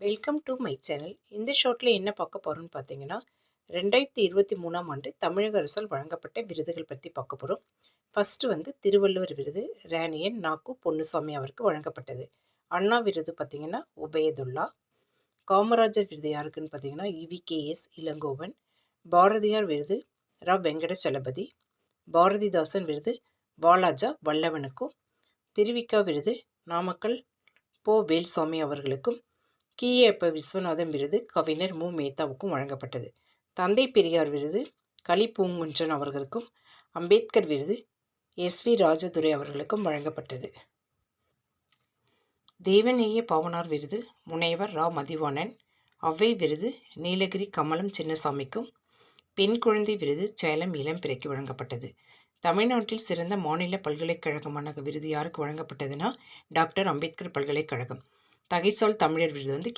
Welcome to my channel. இந்த ஷார்ட்டில் என்ன பார்க்க போகிறோம்னு பார்த்தீங்கன்னா 2023ஆம் ஆண்டு தமிழக அரசால் வழங்கப்பட்ட விருதுகள் பற்றி பார்க்க போகிறோம். ஃபஸ்ட்டு திருவள்ளுவர் விருது ராணியன் நாக்கு பொன்னுசாமி அவருக்கு வழங்கப்பட்டது. அண்ணா விருது பார்த்திங்கன்னா உபயதுல்லா. காமராஜர் விருது யாருக்குன்னு பார்த்தீங்கன்னா இவிகேஎஸ் இளங்கோவன். பாரதியார் விருது ரா வெங்கடச்சலபதி. பாரதிதாசன் விருது வாலாஜா வல்லவனுக்கும். திருவிக்கா விருது நாமக்கல் போ வேல்சாமி அவர்களுக்கும். கி.ஏ.ப. விஸ்வநாதன் விருது கவிஞர் மு. மேத்தாவுக்கும் வழங்கப்பட்டது. தந்தை பெரியார் விருது கலிப்பூங்குன்றன் அவர்களுக்கும். அம்பேத்கர் விருது எஸ்.வி. ராஜதுரை அவர்களுக்கும் வழங்கப்பட்டது. தேவநேய பாவனார் விருது முனைவர் ரா. மதிவாணன். அவ்வை விருது நீலகிரி கமலம் சின்னசாமிக்கும். பெண் குழந்தை விருது சேலம் இளம்பிறைக்கு வழங்கப்பட்டது. தமிழ்நாட்டில் சிறந்த மாநில பல்கலைக்கழகமான விருது யாருக்கு வழங்கப்பட்டதுன்னா டாக்டர் அம்பேத்கர் பல்கலைக்கழகம். தகைசால் தமிழர் விருது